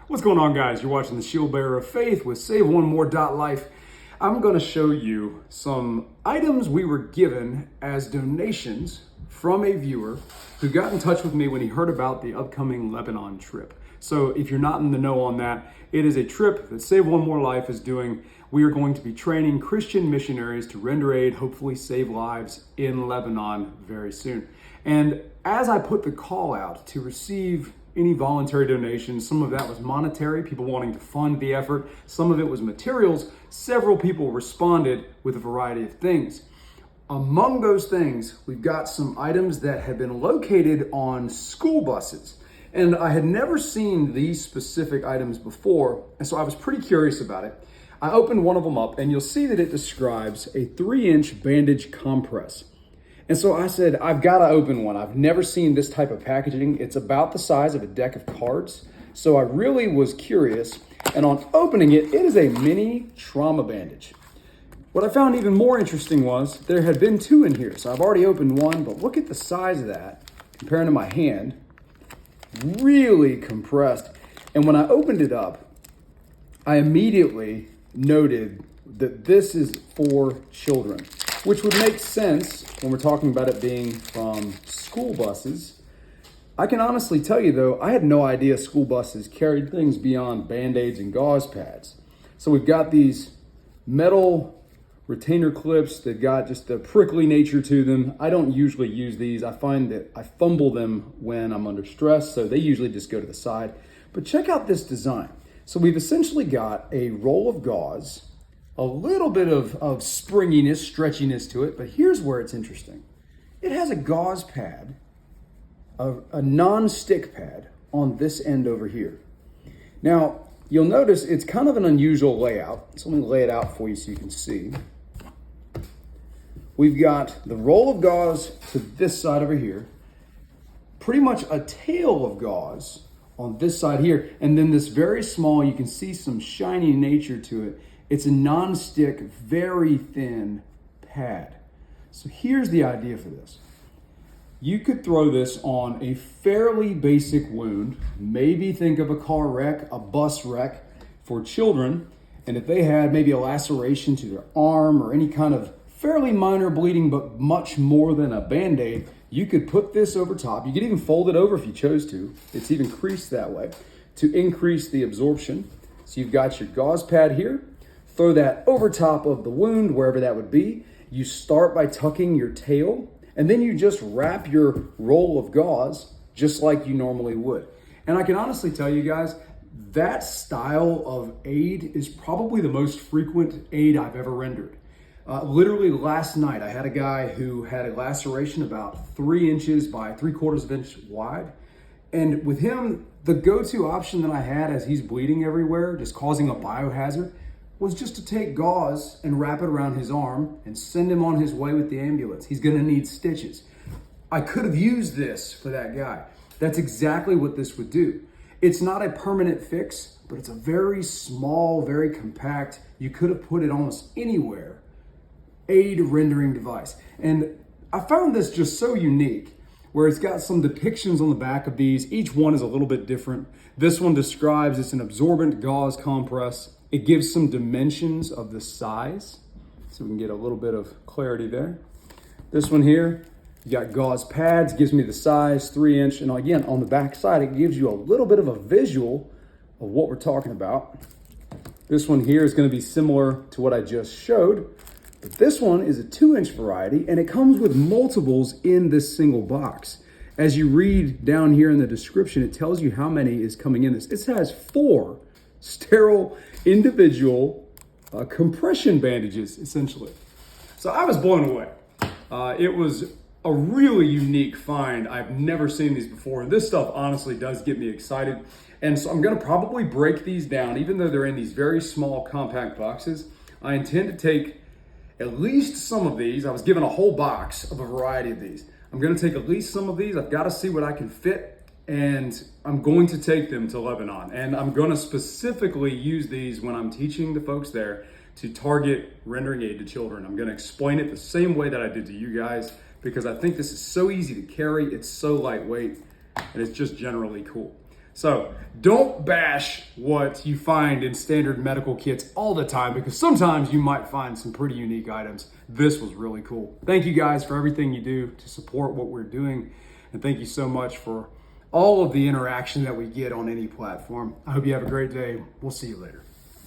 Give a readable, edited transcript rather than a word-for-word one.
What's going on, guys? You're watching the Shield Bearer of Faith with saveonemore.life. I'm going to show you some items we were given as donations from a viewer who got in touch with me when he heard about the upcoming Lebanon trip. So if you're not in the know on that, it is a trip that Save One More Life is doing. We are going to be training Christian missionaries to render aid, hopefully save lives in Lebanon very soon. And as I put the call out to receive any voluntary donations, some of that was monetary, people wanting to fund the effort. Some of it was materials. Several people responded with a variety of things. Among those things, we've got some items that have been located on school buses. And I had never seen these specific items before, and so I was pretty curious about it. I opened one of them up, and you'll see that it describes a 3-inch bandage compress. And so I said, I've got to open one. I've never seen this type of packaging. It's about the size of a deck of cards. So I really was curious. And on opening it, it is a mini trauma bandage. What I found even more interesting was there had been 2 in here. So I've already opened one, but look at the size of that comparing to my hand. Really compressed. And when I opened it up, I immediately noted that this is for children, which would make sense when we're talking about it being from school buses. I can honestly tell you though, I had no idea school buses carried things beyond Band-Aids and gauze pads. So we've got these metal retainer clips that got just a prickly nature to them. I don't usually use these. I find that I fumble them when I'm under stress, so they usually just go to the side. But check out this design. So we've essentially got a roll of gauze, a little bit of springiness, stretchiness to it, but here's where it's interesting. It has a gauze pad, a non-stick pad on this end over here. Now, you'll notice it's kind of an unusual layout. So let me lay it out for you so you can see. We've got the roll of gauze to this side over here, pretty much a tail of gauze on this side here, and then this very small, you can see some shiny nature to it. It's a non-stick, very thin pad. So here's the idea for this. You could throw this on a fairly basic wound. Maybe think of a car wreck, a bus wreck for children. And if they had maybe a laceration to their arm or any kind of fairly minor bleeding, but much more than a Band-Aid, you could put this over top. You could even fold it over if you chose to. It's even creased that way to increase the absorption. So you've got your gauze pad here. Throw that over top of the wound, wherever that would be. You start by tucking your tail, and then you just wrap your roll of gauze just like you normally would. And I can honestly tell you guys, that style of aid is probably the most frequent aid I've ever rendered. Literally last night, I had a guy who had a laceration about 3 inches by 3/4 of an inch wide. And with him, the go-to option that I had as he's bleeding everywhere, just causing a biohazard, was just to take gauze and wrap it around his arm and send him on his way with the ambulance. He's gonna need stitches. I could have used this for that guy. That's exactly what this would do. It's not a permanent fix, but it's a very small, very compact, you could have put it almost anywhere, aid rendering device. And I found this just so unique, where it's got some depictions on the back of these. Each one is a little bit different. This one describes it's an absorbent gauze compress. It gives some dimensions of the size, so we can get a little bit of clarity there. This one here, you got gauze pads, gives me the size, 3-inch, and again, on the back side, it gives you a little bit of a visual of what we're talking about. This one here is gonna be similar to what I just showed, but this one is a 2-inch variety, and it comes with multiples in this single box. As you read down here in the description, it tells you how many is coming in this. It has 4 sterile individual compression bandages, essentially. So I was blown away. It was a really unique find. I've never seen these before. This stuff honestly does get me excited. And so I'm gonna probably break these down, even though they're in these very small compact boxes. I intend to take at least some of these. I was given a whole box of a variety of these. I'm gonna take at least some of these. I've gotta see what I can fit, and I'm going to take them to Lebanon. And I'm gonna specifically use these when I'm teaching the folks there to target rendering aid to children. I'm gonna explain it the same way that I did to you guys, because I think this is so easy to carry, it's so lightweight, and it's just generally cool. So don't bash what you find in standard medical kits all the time, because sometimes you might find some pretty unique items. This was really cool. Thank you guys for everything you do to support what we're doing. And thank you so much for all of the interaction that we get on any platform. I hope you have a great day. We'll see you later.